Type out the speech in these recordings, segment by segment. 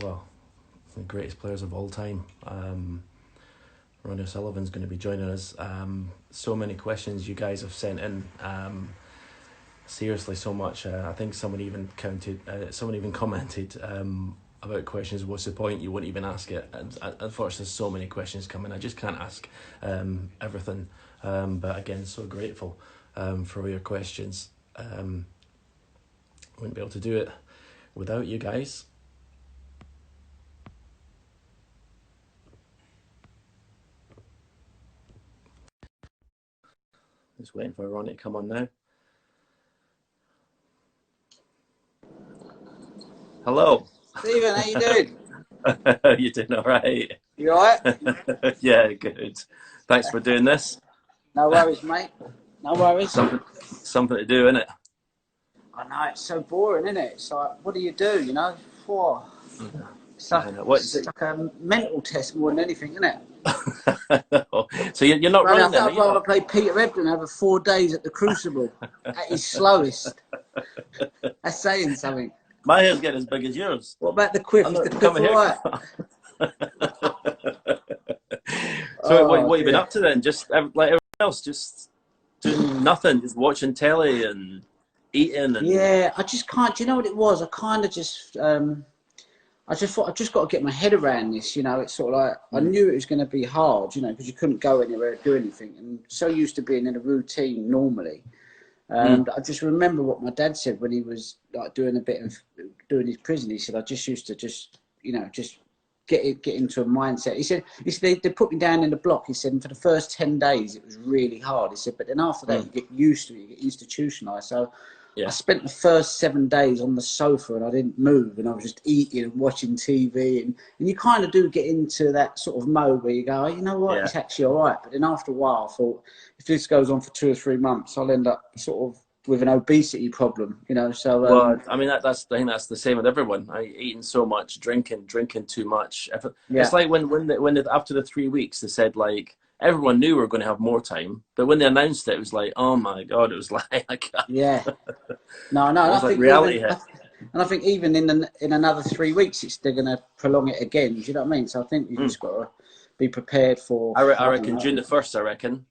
well, the greatest players of all time. Ronnie O'Sullivan's going to be joining us. So many questions you guys have sent in. Seriously, so much. I think someone even commented about questions. What's the point? You wouldn't even ask it. And unfortunately, there's so many questions coming. I just can't ask everything. But again, so grateful for all your questions. Wouldn't be able to do it without you guys. Just waiting for Ronnie to come on now. Hello. Stephen, how you doing? You doing all right? You all right? Yeah, good. Thanks for doing this. No worries, mate. No worries. Something to do, innit? I know, it's so boring, isn't it? It's like, what do you do, you know? Whoa. It's like a mental test more than anything, isn't it? So you're not running then? I'd rather play Peter Ebdon over 4 days at the Crucible at his slowest. That's saying something. My hair's getting as big as yours. What about the quiff? Is the quiff all right? So what have you been up to then? Just like everyone else, just doing nothing, just watching telly and eating. And... Yeah, I just can't. Do you know what it was? I kind of just... I just thought, I've just got to get my head around this, you know. It's sort of like, I knew it was going to be hard, you know, because you couldn't go anywhere, do anything. And so used to being in a routine normally. And I just remember what my dad said when he was like doing his prison. He said, I just used to just get into a mindset. He said they put me down in the block. He said, and for the first 10 days, it was really hard. He said, but then after that, you get used to it, you get institutionalized. So I spent the first 7 days on the sofa and I didn't move and I was just eating and watching TV. And you kind of do get into that sort of mode where you go, oh, you know what, it's actually all right. But then after a while, I thought, if this goes on for 2 or 3 months, I'll end up sort of with an obesity problem, you know. So well, I mean, I think that's the same with everyone. Eating so much, drinking too much. It's like when after the 3 weeks, they said like, everyone knew we were going to have more time, but when they announced it, it was like, oh my God, it was like yeah. No, it was like reality hit. And I think even in another 3 weeks, they're going to prolong it again. Do you know what I mean? So I think you've just got to be prepared for... I reckon June the 1st, I reckon.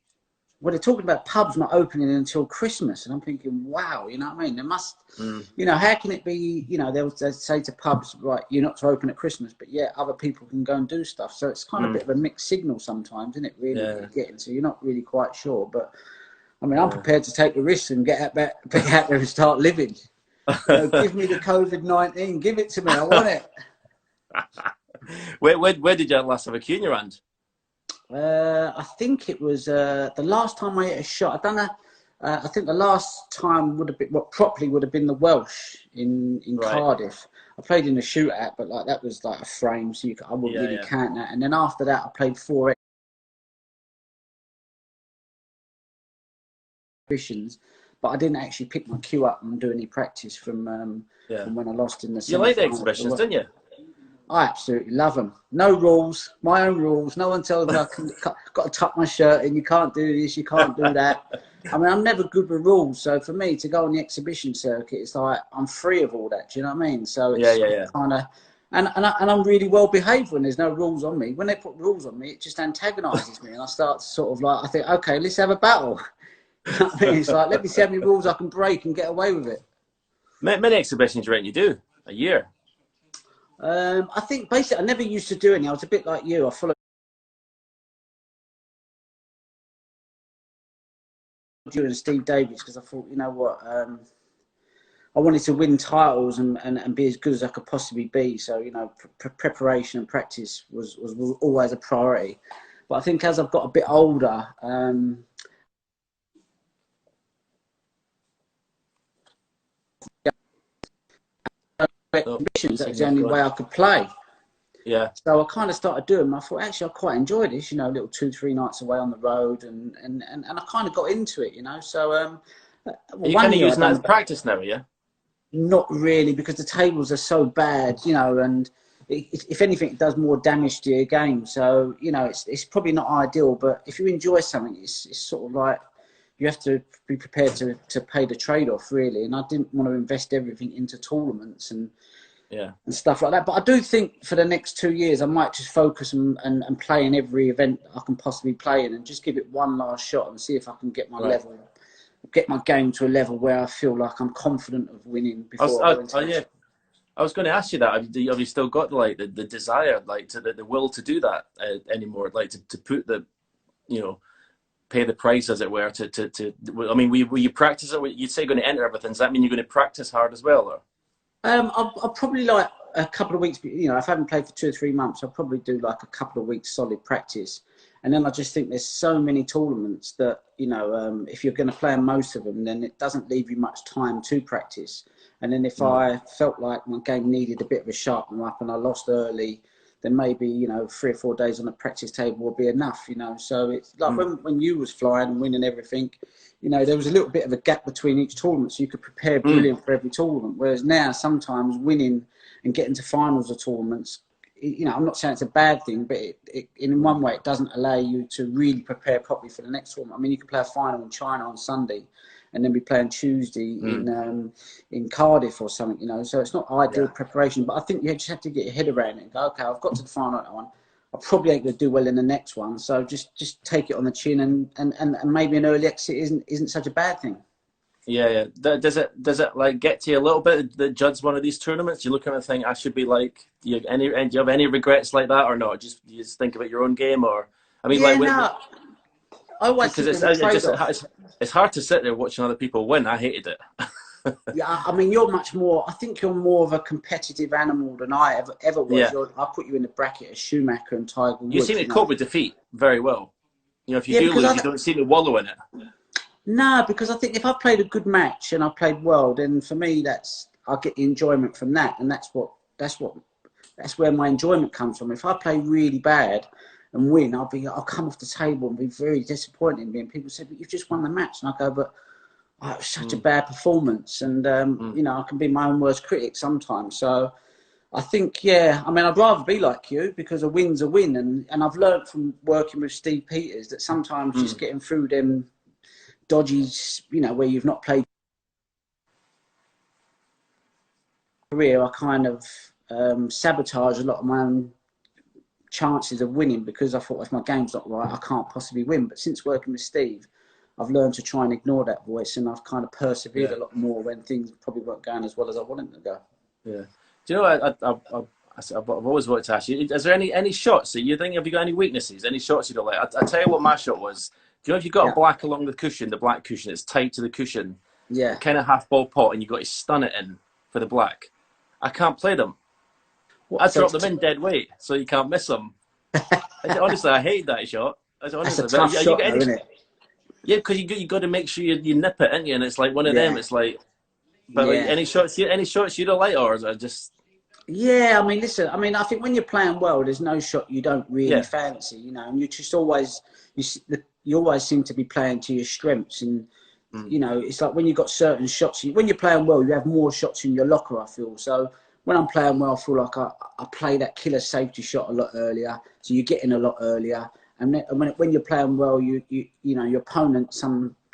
Well, they're talking about pubs not opening until Christmas, and I'm thinking, wow, you know what I mean? There must, you know, how can it be, you know, they'll say to pubs, right, you're not to open at Christmas, but yeah, other people can go and do stuff. So it's kind of a bit of a mixed signal sometimes, isn't it, really, you're getting? So you're not really quite sure. But, I mean, I'm prepared to take the risk and get out there and start living. You know, give me the COVID-19, give it to me, I want it. Where did you last have a cue in your hand? I think it was the last time I ate a shot. I think the last time would have been properly would have been the Welsh in Cardiff. I played in a shootout, but like that was like a frame, so I wouldn't really count that. And then after that, I played 4 exhibitions, but I didn't actually pick my cue up and do any practice from when I lost in the. You like the exhibitions, didn't you? I absolutely love them. No rules, my own rules. No one tells me I got to tuck my shirt in. You can't do this, you can't do that. I mean, I'm never good with rules. So for me to go on the exhibition circuit, it's like I'm free of all that. Do you know what I mean? So it's kind of, and I'm really well behaved when there's no rules on me. When they put rules on me, it just antagonises me, and I start to sort of like, I think, okay, let's have a battle. You know what I mean? It's like, let me see how many rules I can break and get away with it. Many exhibitions you reckon you do a year? I think basically I never used to do any. I was a bit like you. I followed you and Steve Davies because I thought, you know what, I wanted to win titles and be as good as I could possibly be. So, you know, preparation and practice was always a priority. But I think as I've got a bit older, exhibitions, that was the only way I could play. Yeah. So I kind of started doing them. I thought, actually, I quite enjoy this, you know, little 2-3 nights away on the road, and I kind of got into it, you know. So are you kind of using that as practice now, yeah? Not really, because the tables are so bad, you know, and if anything, it does more damage to your game. So, you know, it's probably not ideal, but if you enjoy something, it's sort of like you have to be prepared to pay the trade-off, really. And I didn't want to invest everything into tournaments, and Yeah. and stuff like that. But I do think for the next 2 years, I might just focus and play in every event I can possibly play in, and just give it one last shot and see if I can get my Right. level, get my game to a level where I feel like I'm confident of winning before I go into Yeah, I was going to ask you that. Have you still got like the desire, like the will to do that anymore? Like to put the, you know, pay the price, as it were. I mean, will you practice it? You'd say you're going to enter everything. Does that mean you're going to practice hard as well, or? I'll probably like a couple of weeks. You know, if I haven't played for 2 or 3 months, I'll probably do like a couple of weeks solid practice, and then I just think there's so many tournaments that, you know, if you're going to play in most of them, then it doesn't leave you much time to practice. And then if I felt like my game needed a bit of a sharpen up and I lost early, then maybe, you know, 3 or 4 days on the practice table will be enough, you know. So it's like when you was flying and winning everything, you know, there was a little bit of a gap between each tournament, so you could prepare brilliant for every tournament. Whereas now, sometimes winning and getting to finals of tournaments, you know, I'm not saying it's a bad thing, but in one way, it doesn't allow you to really prepare properly for the next tournament. I mean, you can play a final in China on Sunday and then be playing Tuesday in Cardiff or something, you know. So it's not ideal preparation, but I think you just have to get your head around it and go, okay, I've got to the final at that one. I probably ain't going to do well in the next one, so just take it on the chin, and maybe an early exit isn't such a bad thing. Yeah. Does it like get to you a little bit that judge one of these tournaments? You look at it and think, I should be like, do you have any regrets like that, or not? You just think about your own game, or I mean, Yeah, like, no, I always because think there's a trade-off. it's hard to sit there watching other people win. I hated it. Yeah, I mean, you're much more. I think you're more of a competitive animal than I ever was. Yeah. I put you in the bracket as Schumacher and Tiger Woods. You seem to cope with defeat very well. You know, if you do because lose, you don't seem to wallow in it. No, because I think if I played a good match and I played well, then for me I get the enjoyment from that, and that's where my enjoyment comes from. If I play really bad and win, I'll come off the table and be very disappointed in me. And people say, "But you've just won the match," and I go, "But oh, it was such a bad performance," and you know, I can be my own worst critic sometimes. So I think, yeah, I mean, I'd rather be like you, because a win's a win, and I've learned from working with Steve Peters that sometimes just getting through them dodgy, you know, where you've not played career, I kind of sabotage a lot of my own chances of winning, because I thought, if my game's not right, I can't possibly win. But since working with Steve, I've learned to try and ignore that voice, and I've kind of persevered a lot more when things probably weren't going as well as I wanted them to go. Yeah. Do you know, I've always wanted to ask you, is there any shots that you think, have you got any weaknesses, any shots you don't like? I tell you what my shot was. Do you know, if you've got a black along the cushion, the black cushion, it's tight to the cushion, kind of half ball pot, and you've got to stun it in for the black. I can't play them. I drop them in dead weight, so you can't miss them. Honestly, I hate that shot. That's a tough shot, though, isn't it? Yeah, because you got to make sure you nip it, ain't you? And it's like one of them. It's like, but like, any shots you don't like, or is it just? Yeah, I mean, listen, I mean, I think when you're playing well, there's no shot you don't really fancy, you know, and you just always you always seem to be playing to your strengths, and you know, it's like when you've got certain shots, when you're playing well, you have more shots in your locker, I feel. So when I'm playing well, I feel like I play that killer safety shot a lot earlier, so you're getting a lot earlier. And then, when you're playing well, you know, your opponent,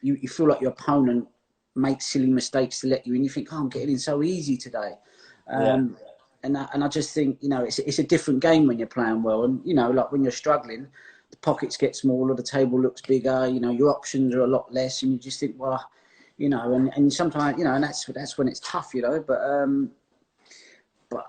you feel like your opponent makes silly mistakes to let you in. You think, oh, I'm getting in so easy today. And I just think, you know, it's a different game when you're playing well. And, you know, like when you're struggling, the pockets get smaller, the table looks bigger, you know, your options are a lot less, and you just think, well, you know, and sometimes, you know, and that's when it's tough, you know. But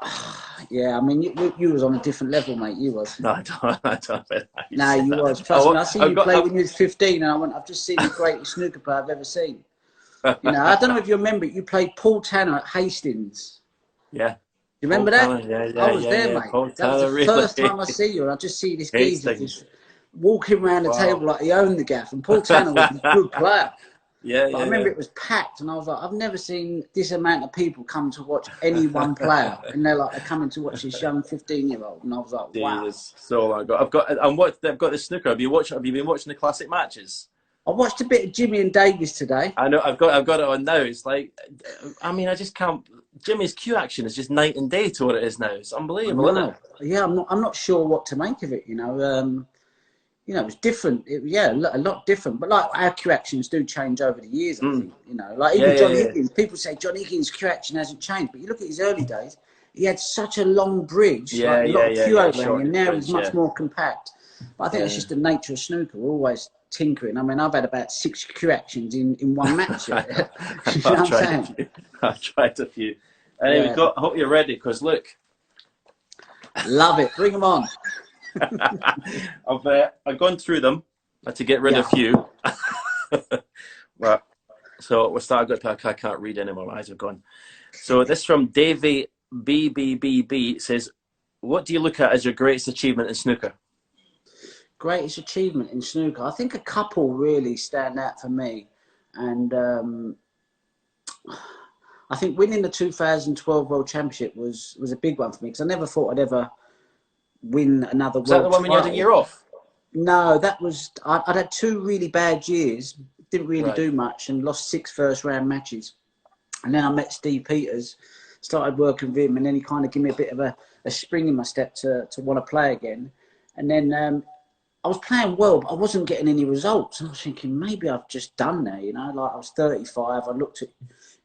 yeah, I mean, you was on a different level, mate. You was. No, I don't. No, you was. Trust me, I see you play when you was 15, and I've just seen the greatest snooker player I've ever seen. You know, I don't know if you remember, you played Paul Tanner at Hastings. Yeah. You remember that? Yeah, I was there, mate. Paul that was the first time I see you, and I just see this geezer just walking around the table like he owned the gaff. And Paul Tanner was a good player. But I remember it was packed, and I was like, I've never seen this amount of people come to watch any one player, and they're coming to watch this young 15-year-old, and I was like, wow. So I've got the snooker. Have you been watching the classic matches? I watched a bit of Jimmy and Davis today. I know, I've got it on now. It's like, I mean, I just can't. Jimmy's cue action is just night and day to what it is now. It's unbelievable, isn't it? Yeah, I'm not sure what to make of it. You know, it was different. A lot different. But like, our cue actions do change over the years. I think, you know, like even John Higgins. People say John Higgins' cue action hasn't changed, but you look at his early days. he had such a long bridge, Yeah, like a lot of queue overhang, short and now bridge, he's much more compact. But I think it's just the nature of snooker. We're always tinkering. I mean, I've had about 6 queue actions in one match. You know what I'm saying? I've tried a few. Anyway, I hope you're ready, because look. Love it. Bring them on. I've gone through them to get rid of a few. Right. So we'll start. I can't read anymore. My eyes are gone. So this from Davey BBBB says, "What do you look at as your greatest achievement in snooker?" Greatest achievement in snooker. I think a couple really stand out for me, and I think winning the 2012 World Championship was a big one for me, because I never thought I'd ever win another Was that the one when you had a year off? No, that was I'd had 2 really bad years. Didn't really do much and lost 6 first-round matches. And then I met Steve Peters, started working with him, and then he kind of gave me a bit of a spring in my step to want to play again. And then I was playing well, but I wasn't getting any results. And I was thinking, maybe I've just done there, you know. Like, I was 35. I looked at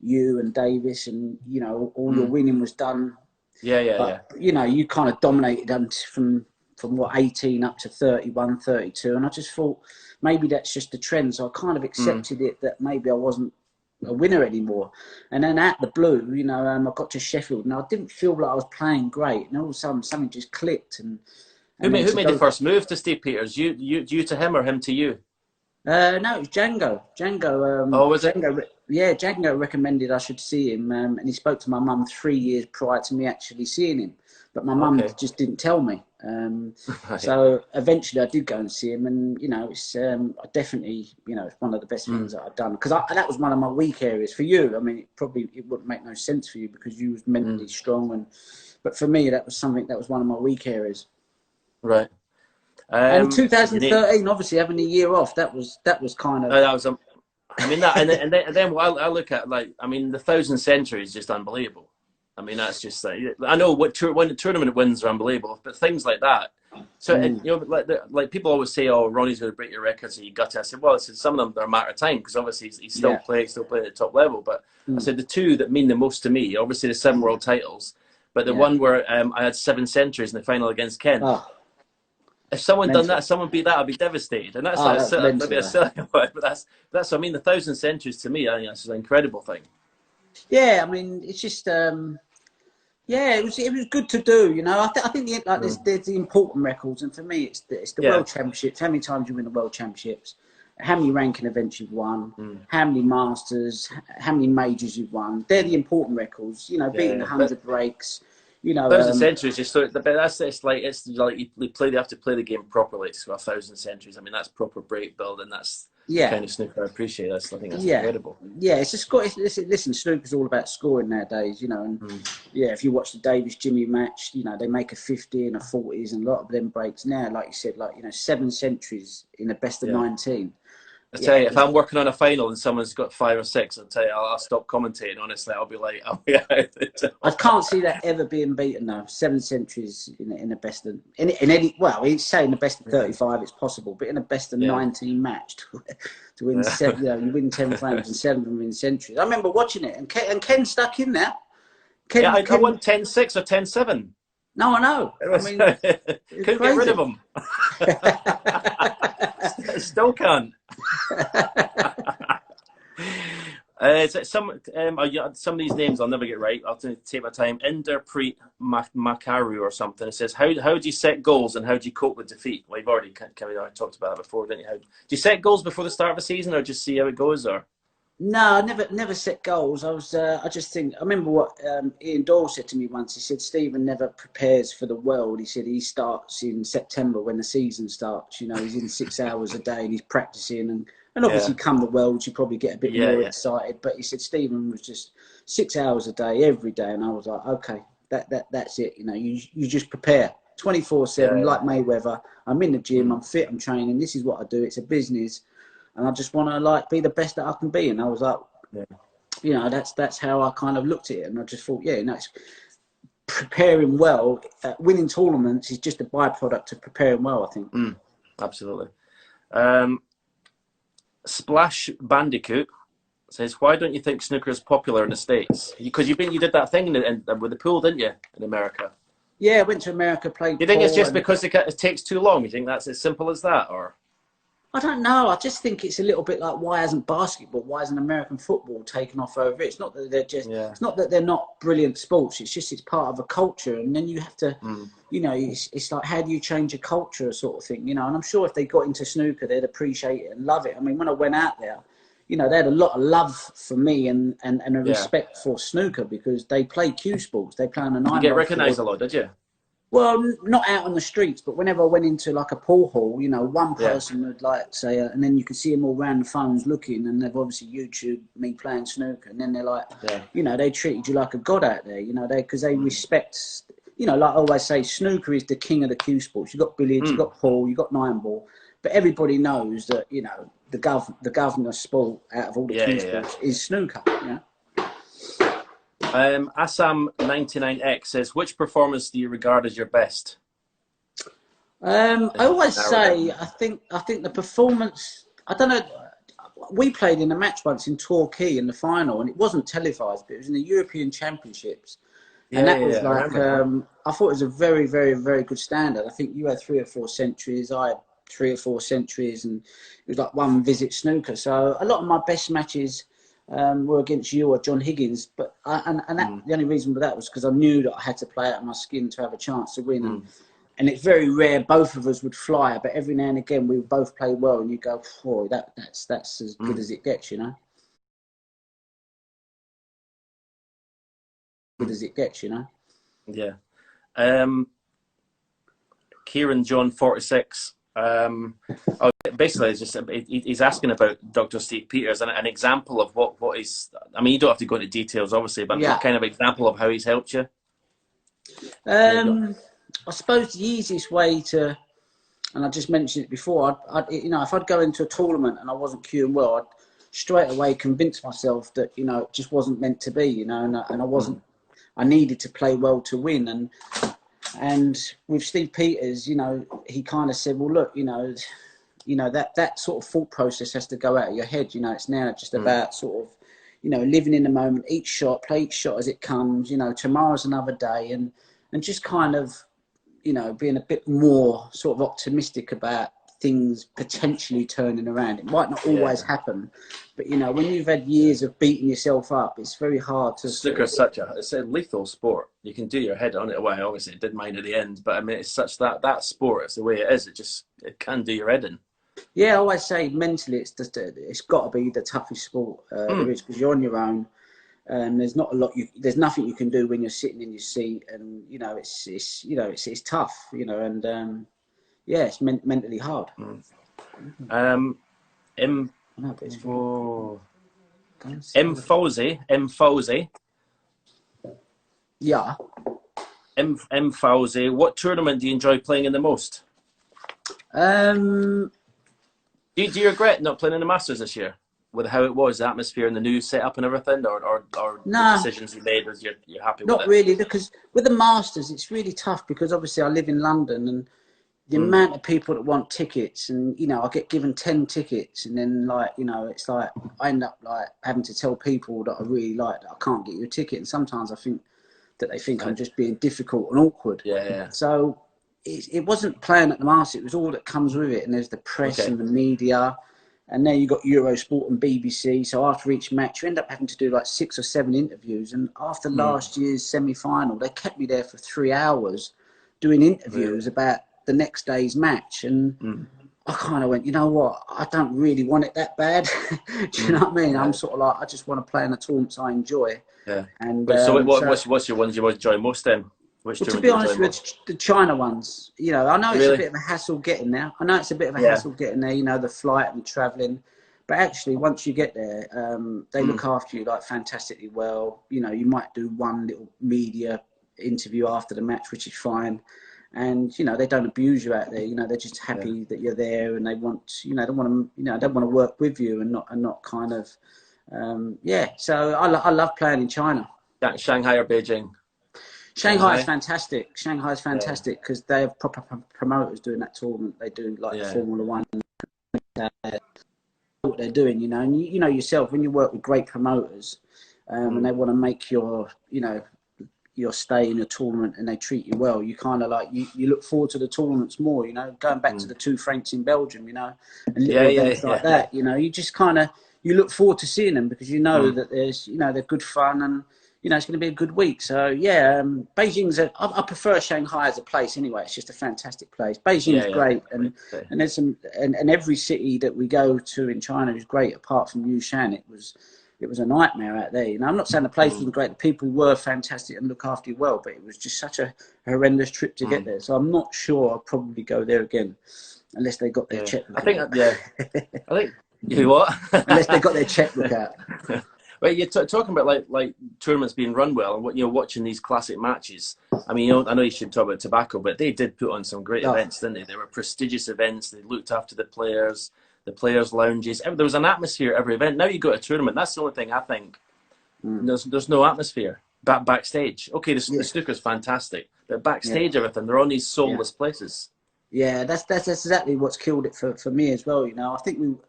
you and Davis, and, you know, all your winning was done. But, you know, you kind of dominated from what, 18 up to 31, 32. And I just thought, maybe that's just the trend. So I kind of accepted it, that maybe I wasn't a winner anymore. And then out the blue, you know, I got to Sheffield, and I didn't feel like I was playing great. And all of a sudden, something just clicked. And who made the first move to Steve Peters? You to him, or him to you? No, it was Django. Was it? Django recommended I should see him, and he spoke to my mum 3 years prior to me actually seeing him. But my mum just didn't tell me. So eventually I did go and see him, and, you know, it's I definitely, you know, it's one of the best things that I've done, because that was one of my weak areas. For you, I mean, it wouldn't make no sense for you, because you was mentally strong, but for me, that was one of my weak areas. Right. And 2013, obviously having a year off, that was kind of. That was I mean that, and then what I look at, like, I mean, the 1,000 Century is just unbelievable. I mean, that's just like, I know when the tournament wins are unbelievable, but things like that. So you know, like people always say, "Oh, Ronnie's going to break your record, so you got to." I said, "Well, some of them are a matter of time, because obviously he's still playing at the top level." But I said the 2 that mean the most to me, obviously the 7 world titles, but the one where I had 7 centuries in the final against Ken. Oh. If someone done that, someone beat that, I'd be devistated. And that's maybe a silly word, but that's. I mean, the 1,000 centuries to me, I think that's an incredible thing. Yeah, I mean, it's just it was good to do. You know, I think there's the important records, and for me, it's the World Championships. How many times you win the World Championships? How many ranking events you've won? How many Masters? How many majors you've won? They're the important records. You know, beating 100 breaks. You know, 1,000 centuries just so, but it's like you have to play the game properly to 1,000 centuries. I mean, that's proper break building. That's the kind of snooker I appreciate. I think that's incredible. Yeah, it's just listen, snooker's all about scoring nowadays. You know, and if you watch the Davis Jimmy match, you know, they make a 50 and a 40s, and a lot of them breaks now, like you said, like, you know, 7 centuries in the best of 19. I tell you, if I'm working on a final and someone's got 5 or 6, I'll tell you, I'll stop commentating. Honestly, I'll be like, I can't see that ever being beaten though. 7 centuries in a best of in any. Well, he's saying the best of 35, it's possible, but in a best of 19 match to win 7, you know, you win 10 frames and 7 of them in centuries. I remember watching it, and Ken stuck in there. I won 10-6 or 10-7. No, I know. I mean, couldn't get rid of them. Still can't. Some of these names I'll never get right. I'll take my time. Inderpreet Makaru or something. It says, how do you set goals and how do you cope with defeat? Well, you've already talked about that before, didn't you? Do you set goals before the start of a season, or just see how it goes? Or no, I never set goals. I just think, I remember what Ian Doyle said to me once. He said, Stephen never prepares for the world. He said he starts in September when the season starts. You know, he's in 6 hours a day and he's practicing. And obviously come the world, you probably get a bit more excited. But he said Stephen was just 6 hours a day, every day. And I was like, okay, that's it. You know, you just prepare 24/7, like Mayweather. I'm in the gym, I'm fit, I'm training. This is what I do. It's a business. And I just want to be the best that I can be. And I was like, you know, that's how I kind of looked at it. And I just thought, it's preparing well. Winning tournaments is just a byproduct of preparing well, I think. Absolutely. Splash Bandicoot says, why don't you think snooker is popular in the States? Because you did that thing with the pool, didn't you, in America? Yeah, I went to America, played Do you think it's pool, just and because it takes too long? You think that's as simple as that, or? I don't know. I just think it's a little bit like, why hasn't basketball, why hasn't American football taken off over it? It's not that they're just, Yeah. it's not that they're not brilliant sports. It's just it's part of a culture, and then you have to, you know, it's like, how do you change a culture, sort of thing, you know? And I'm sure if they got into snooker, they'd appreciate it and love it. I mean, when I went out there, you know, they had a lot of love for me and a respect for snooker, because they play cue sports. They play on a 9 You get recognised a lot, did you? Well, not out on the streets, but whenever I went into like a pool hall, you know, one person would like say, and then you could see them all around the phones looking, and they've obviously YouTube me playing snooker, and then they're like, you know, they treated you like a god out there, you know, because they respect, you know, like I always say, snooker is the king of the cue sports. You've got billiards, you've got pool, you've got 9-ball, but everybody knows that, you know, the governor sport out of all the cue sports is snooker, you know? Assam99X says, which performance do you regard as your best? I always say, I think the performance, I don't know, we played in a match once in Torquay in the final, and it wasn't televised, but it was in the European Championships. And that was like, I thought it was a very, very, very good standard. I think you had 3 or 4 centuries, I had 3 or 4 centuries, and it was like one visit snooker. So a lot of my best matches were against you or John Higgins, but the only reason for that was because I knew that I had to play out of my skin to have a chance to win. And it's very rare both of us would fly, but every now and again we would both play well, and you go, "Oh, that's as good as it gets," you know. Good as it gets, you know. Yeah. Kieran John 46. Basically, it's just he's asking about Dr. Steve Peters and an example of what he's. I mean, you don't have to go into details, obviously, but what kind of example of how he's helped you? I suppose the easiest way to, and I just mentioned it before, you know, if I'd go into a tournament and I wasn't cueing well, I'd straight away convince myself that, you know, it just wasn't meant to be, you know, and I wasn't. I needed to play well to win, and with Steve Peters, you know, he kind of said, well, look, you know that sort of thought process has to go out of your head. You know, it's now just about sort of, you know, living in the moment, play each shot as it comes. You know, tomorrow's another day, and just kind of, you know, being a bit more sort of optimistic about things potentially turning around. It might not always happen, but you know, when you've had years of beating yourself up, it's very hard to. Snooker's it's a lethal sport. You can do your head on it. Well, obviously it did mine at the end, but I mean, it's such that sport. It's the way it is. It can do your head in. Yeah, I always say mentally, it's got to be the toughest sport there is, because you're on your own. There's not a lot. There's nothing you can do when you're sitting in your seat, and you know it's tough. You know, and it's mentally hard. M Fawzi. Yeah. M Fawzi, what tournament do you enjoy playing in the most? Do you regret not playing in the Masters this year, with how it was, the atmosphere and the new setup and everything, or the decisions you made, was you're happy with it? Not really, because with the Masters it's really tough, because obviously I live in London, and the amount of people that want tickets, and you know, I get given 10 tickets, and then like, you know, it's like I end up like having to tell people that I really like that I can't get you a ticket, and sometimes I think that they think I'm just being difficult and awkward. So it wasn't playing at the Masters, it was all that comes with it, and there's the press and the media, and then you got Eurosport and BBC. So after each match you end up having to do like 6 or 7 interviews, and after last year's semi-final they kept me there for 3 hours doing interviews about the next day's match, and I kind of went, you know what, I don't really want it that bad. Do you know what I mean? I'm sort of like, I just want to play in the tournaments I enjoy. And so what's your ones you enjoy most then? Well, to be honest with the China ones, you know, I know it's a bit of a hassle getting there. You know, the flight and travelling. But actually, once you get there, they look after you like fantastically well. You know, you might do one little media interview after the match, which is fine. And you know, they don't abuse you out there. You know, they're just happy that you're there, and they want, you know, they want to work with you, and not kind of, So I love playing in China. Shanghai or Beijing? Shanghai is fantastic. Shanghai is fantastic because they have proper promoters doing that tournament. They do like Formula One. They're they're doing, you know. And you know yourself, when you work with great promoters, and they want to make your, you know, your stay in a tournament and they treat you well, you kind of like, you look forward to the tournaments more, you know, going back to the 2 Franks in Belgium, you know, and little events like that, you know, you just kind of, you look forward to seeing them because you know that there's, you know, they're good fun and, you know, it's going to be a good week. So yeah, Beijing's I prefer Shanghai as a place anyway. It's just a fantastic place. Beijing's great, and there's some, and every city that we go to in China is great apart from Yushan. It was a nightmare out there. You know, I'm not saying the place wasn't great. The people were fantastic and look after you well, but it was just such a horrendous trip to get there. So I'm not sure I'll probably go there again, unless they got their checkbook. I think I think you what? Unless they got their checkbook out. Well, you're talking about like tournaments being run well, and what, you know, watching these classic matches. I mean, you know, I know you should talk about tobacco, but they did put on some great events, didn't they? They were prestigious events. They looked after the players lounges. There was an atmosphere at every event. Now you go to a tournament, that's the only thing I think. There's no atmosphere backstage. Okay, the snooker's fantastic, but backstage everything, they're on these soulless places. Yeah, that's exactly what's killed it for me as well. You know, I think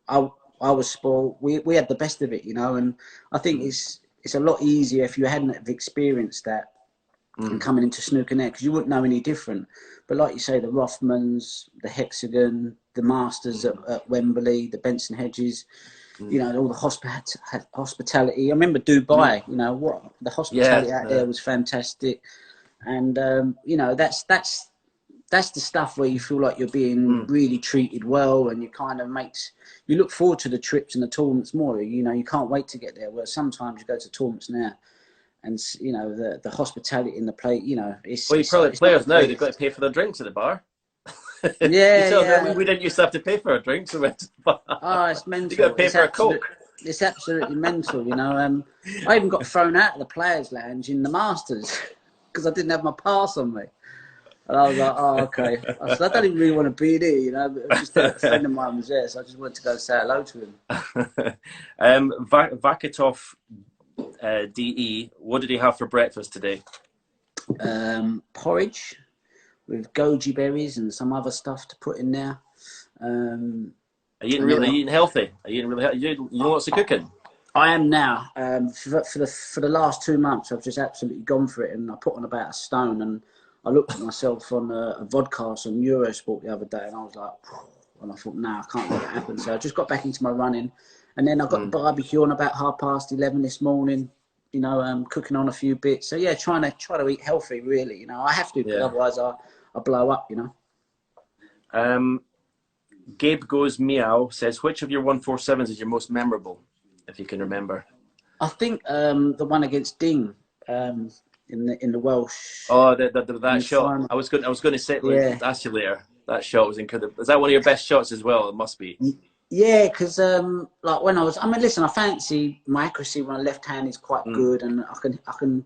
I was spoiled. We had the best of it, you know, and I think it's a lot easier if you hadn't experienced that and coming into snooker now, because you wouldn't know any different. But like you say, the Rothmans, the Hexagon, the Masters at Wembley, the Benson Hedges, you know, all the hospitality. I remember Dubai, you know, what the hospitality out there was fantastic, and you know, that's the stuff where you feel like you're being really treated well, and you kind of you look forward to the trips and the tournaments more. You know, you can't wait to get there. Where sometimes you go to tournaments now, and you know the hospitality in the plate. You know, well, you probably players now they've got to pay for their drinks at the bar. We didn't used to have to pay for our drinks. So we went to the bar. Oh, it's mental. You got to pay for a Coke. It's absolutely mental. You know, I even got thrown out of the players' lounge in the Masters because I didn't have my pass on me. And I was like, oh, okay. I said, I don't even really want to be there, you know, but just a friend of mine was there, so I just wanted to go say hello to him. Vakitov DE, what did he have for breakfast today? Porridge with goji berries and some other stuff to put in there. Are you eating healthy? Are you eating really healthy? You know lots of cooking? I am now. For the last 2 months, I've just absolutely gone for it, and I put on about a stone, and I looked at myself on a vodcast on Eurosport the other day, and I was like, and I thought, nah, I can't let it happen. So I just got back into my running, and then I got the barbecue on about 11:30 this morning. You know, cooking on a few bits. So yeah, trying to eat healthy, really. You know, I have to, because otherwise I blow up. You know. Gabe Goes Meow says, which of your 147s is your most memorable, if you can remember? I think the one against Ding. In the Welsh. Oh, that shot! Final. I was going to say, ask you later. That shot was incredible. Is that one of your best shots as well? It must be. Yeah, because like when I mean, listen, I fancy my accuracy when I left hand is quite good, and I can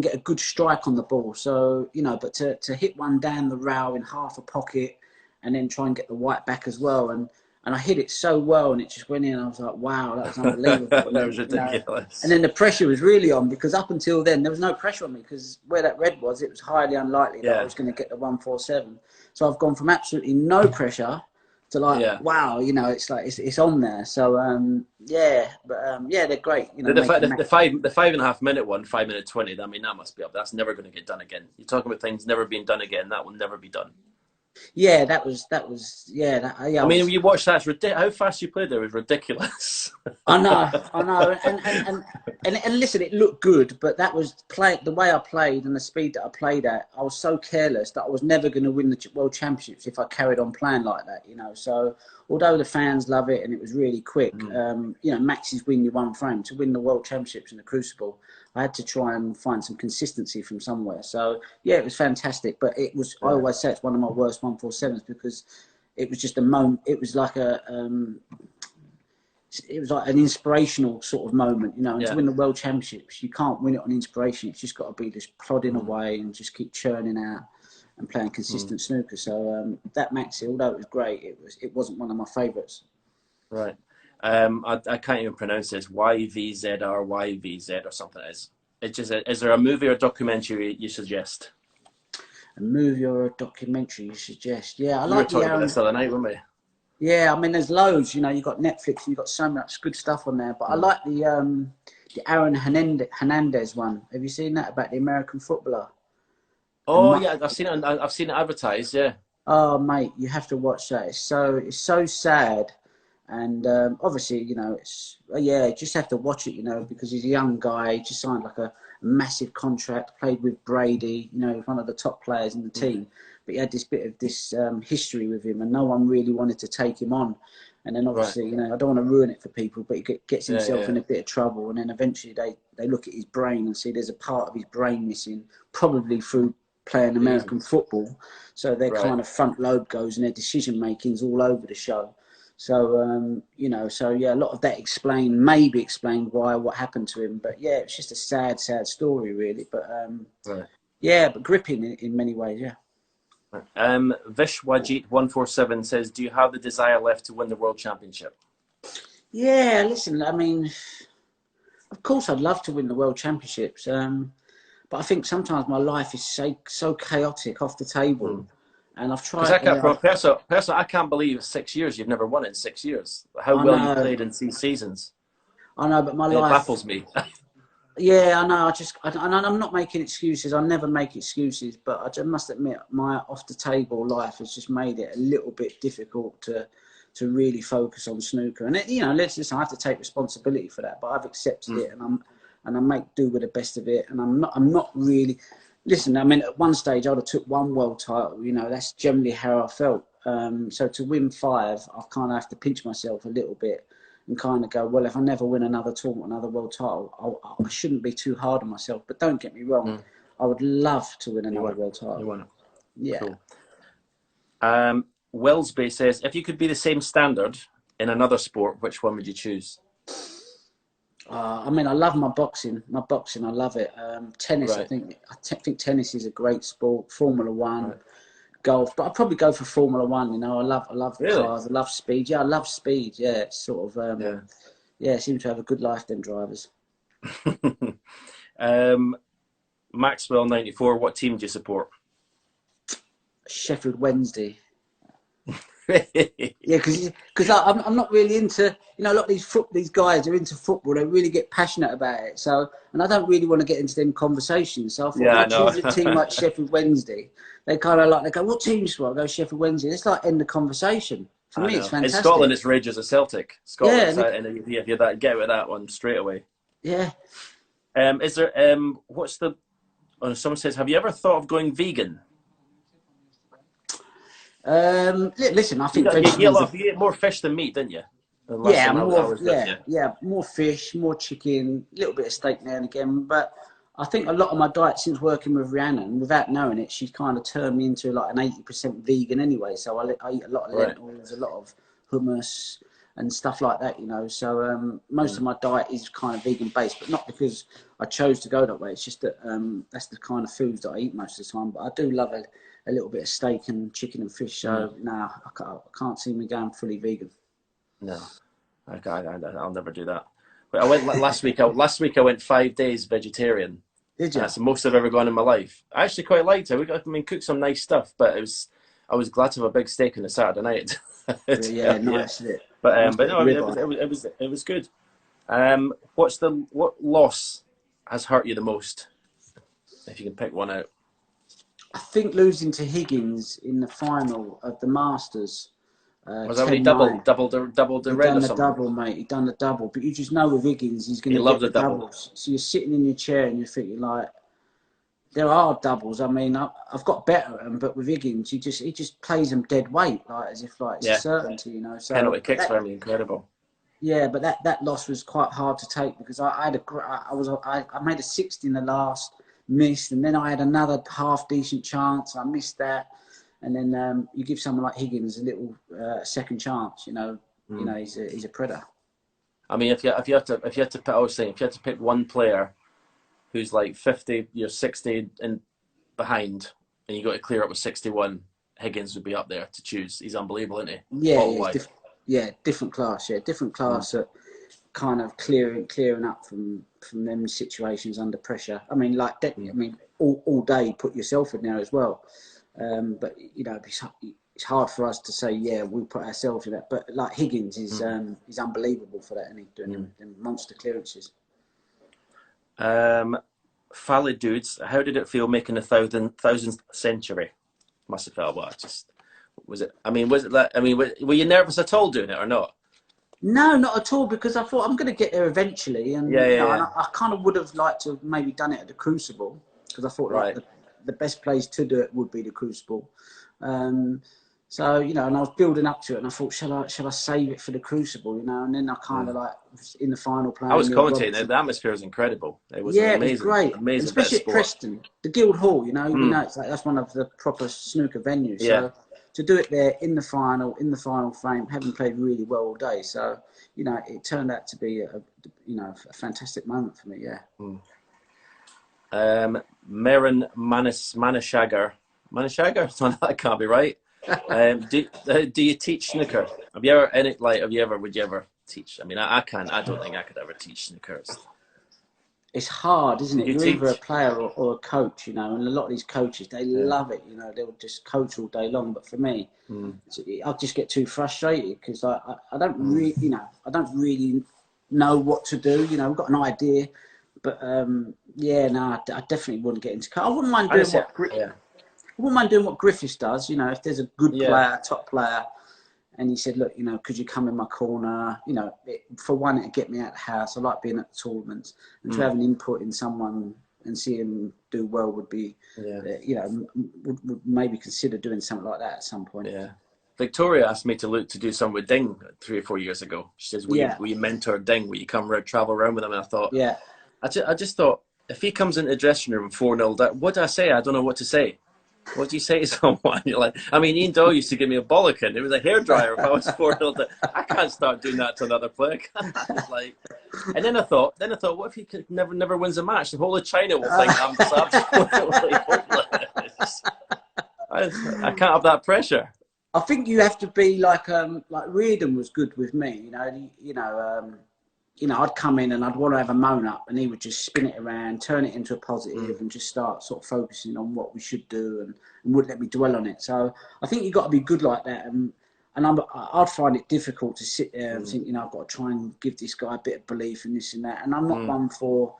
get a good strike on the ball. So you know, but to hit one down the rail in half a pocket, and then try and get the white back as well, and I hit it so well, and it just went in. I was like, wow, that was unbelievable. That was ridiculous. You know? And then the pressure was really on, because up until then, there was no pressure on me, because where that red was, it was highly unlikely that I was going to get the 147. So I've gone from absolutely no pressure to like, wow, you know, it's like, it's on there. So, they're great. You know, the 5.5 minute one, 5:20, I mean, that must be up. That's never going to get done again. You're talking about things never being done again. That will never be done. Yeah, that was. I mean, you watch that. How fast you played there was ridiculous. I know, and listen, it looked good, but that was the way I played and the speed that I played at. I was so careless that I was never going to win the World Championships if I carried on playing like that, you know. So although the fans love it and it was really quick, you know, maxes win you one frame. To win the World Championships in the Crucible, I had to try and find some consistency from somewhere. So yeah, it was fantastic, but it was. I always say it's one of my worst 147s, because it was just a moment. It was like an inspirational sort of moment, you know. And to win the World Championships, you can't win it on inspiration. It's just got to be just plodding away and just keep churning out and playing consistent snooker. So that maxi, although it was great, it wasn't one of my favourites. Right. I can't even pronounce this. YVZ or something. It's just. Is there a movie or documentary you suggest? A movie or a documentary you suggest? Yeah, I we like were talking about this the other night, weren't we? Yeah, I mean, there's loads. You know, you've got Netflix, you've got so much good stuff on there. But I like the Aaron Hernandez one. Have you seen that about the American footballer? And Oh yeah, I've seen it. I've seen it advertised. Yeah. oh, mate, you have to watch that. It's so sad, and obviously, you know, it's yeah, you just have to watch it, you know, because he's a young guy. He just signed like a massive contract, played with Brady, you know, one of the top players in the team. But he had this bit of this history with him, and no one really wanted to take him on. And then Right. obviously, you know, I don't want to ruin it for people, but he gets Yeah. himself Yeah. in a bit of trouble, and then eventually they look at his brain and see there's a part of his brain missing, probably through playing American Jesus. football. So their Right. kind of front lobe goes and their decision making's all over the show. So you know, so yeah, a lot of that maybe explained why what happened to him. But yeah, it's just a sad, sad story, really. But Right. yeah, but gripping in many ways. Yeah. Vishwajit147 says, "Do you have the desire left to win the world championship?" Yeah. Listen, I mean, of course, I'd love to win the world championships. But I think sometimes my life is so chaotic off the table, and I've Because tried. I can't, personally, I can't believe 6 years you've never won it in 6 years. How I well you've know, played in these seasons. I know, but my It life. baffles me. Yeah, I know. I'm not making excuses. I never make excuses, but I just must admit, my off the table life has just made it a little bit difficult to really focus on snooker. And you know, listen, I have to take responsibility for that, but I've accepted it, and I make do with the best of it. And I'm not really. Listen, I mean, at one stage I'd have took one world title. You know, that's generally how I felt. So to win five, I kind of have to pinch myself a little bit and kind of go, well, if I never win another tournament, another world title, I shouldn't be too hard on myself. But don't get me wrong, I would love to win You another won. world You title. won it. Yeah. Cool. Wellsby says, "If you could be the same standard in another sport, which one would you choose?" I mean, I love my boxing. I love it. Tennis, Right. I think tennis is a great sport. Formula One, Right. golf, but I'd probably go for Formula One. You know, I love the Really? cars. I love speed. Yeah, I love speed. Yeah, it's sort of Yeah. yeah, seem to have a good life. Them drivers. Maxwell94, what team do you support? Sheffield Wednesday. Yeah. Yeah, because I'm not really into, you know, a lot of these guys are into football. They really get passionate about it. So, and I don't really want to get into them conversations. So I thought, if Yeah, I I know. choose a team like Sheffield Wednesday, they go, what team you support? I go Sheffield Wednesday. It's like end the conversation. For I me, it's know. In Scotland, fantastic. it's Rangers of Celtic. Yeah, Scotland's and if you're that, get with that one straight away. yeah. Is there what's the? Oh, someone says, "Have you ever thought of going vegan?" Listen, I You think got you, vegetables are. you ate more fish than meat, didn't you? The last Yeah, time I was with you. more fish, more chicken, a little bit of steak now and again. But I think a lot of my diet since working with Rhiannon, without knowing it, she's kind of turned me into like an 80% vegan anyway. So I eat a lot of Right. lentils, a lot of hummus and stuff like that, you know. So most of my diet is kind of vegan based, but not because I chose to go that way. It's just that that's the kind of foods that I eat most of the time. But I do love a little bit of steak and chicken and fish. So nah, I can't see me going fully vegan. No, I'll never do that. But I went last week. Last week I went 5 days vegetarian, Did and you? that's the most I've ever gone in my life. I actually quite liked it. I mean, cooked some nice stuff, but I was glad to have a big steak on a Saturday night. Yeah, Yeah, nice. It. but Nice bit of no, ribeye. it was good. What loss has hurt you the most? If you can pick one out. I think losing to Higgins in the final of the Masters, Was that when he 10-9. doubled the He red done or the something? double, mate. He done the double. But you just know with Higgins, he's going He to get loved the the double. doubles. So you're sitting in your chair and you're thinking like, there are doubles. I mean, I've got better at them, but with Higgins, he just plays them dead weight, like as if like it's a Yeah, certainty, you know. So, penalty kicks for him, incredible. yeah, but that loss was quite hard to take because I made a 60 in the last, missed, and then I had another half decent chance. I missed that, and then you give someone like Higgins a little second chance. You know, he's a predator. I mean, if you had to pick, I was saying, if you had to pick one player who's like 50, you're 60 and behind, and you got to clear up with 61, Higgins would be up there to choose. He's unbelievable, isn't he? Yeah, Bottle wide. different class. Yeah, different class at kind of clearing up from them situations under pressure. I mean, like that. I mean, all day put yourself in there as well. But you know, it's hard for us to say, yeah, we put ourselves in that. But like Higgins is unbelievable for that, and he's doing them monster clearances. Fally Dudes, how did it feel making the thousandth century? Must have felt was it? I mean, was it that? I mean, were you nervous at all doing it or not? No, not at all, because I thought I'm going to get there eventually, and Yeah. And I kind of would have liked to have maybe done it at the Crucible, because I thought like the best place to do it would be the Crucible. So you know, and I was building up to it, and I thought, shall I save it for the Crucible, you know? And then I kind of like in the final play. I was commentating. The atmosphere was incredible. It was amazing. It was great, amazing, especially at Preston, the Guildhall. You know, we know it's like that's one of the proper snooker venues. So to do it there in the final frame, having played really well all day, so you know, it turned out to be a fantastic moment for me. Yeah. Maren Manashagar. That can't be right. Do you teach snooker? Would you ever teach? I mean, I can't. I don't think I could ever teach snooker. It's hard, isn't it? You're either a player or a coach, you know. And a lot of these coaches, they love it, you know. They'll just coach all day long. But for me, I just get too frustrated because I don't really, you know, I don't really know what to do. You know, I've got an idea, but I definitely wouldn't get into. I wouldn't mind doing I wouldn't mind doing what Griffiths does. You know, if there's a good player, top player, and he said, look, you know, could you come in my corner? You know, for one, it'd get me out of the house. I like being at the tournaments, and to have an input in someone and see him do well would be, you know, would maybe consider doing something like that at some point. Yeah. Victoria asked me to do something with Ding 3 or 4 years ago. She says, will you mentor Ding? Will you come around, travel around with him? And I thought, I just thought, if he comes into the dressing room 4-0, what do I say? I don't know what to say. What do you say to someone? You're like, I mean, Ian Doyle used to give me a bollocking. It was a hairdryer if I was 4-0. I can't start doing that to another player. Like, and then I thought, what if he never wins a match? The whole of China will think I'm absolutely hopeless. I can't have that pressure. I think you have to be like Reardon was good with me. You know, I'd come in and I'd want to have a moan up, and he would just spin it around, turn it into a positive, and just start sort of focusing on what we should do, and wouldn't let me dwell on it. So I think you've got to be good like that. And I'd find it difficult to sit there and think, you know, I've got to try and give this guy a bit of belief in this and that. And I'm not one for,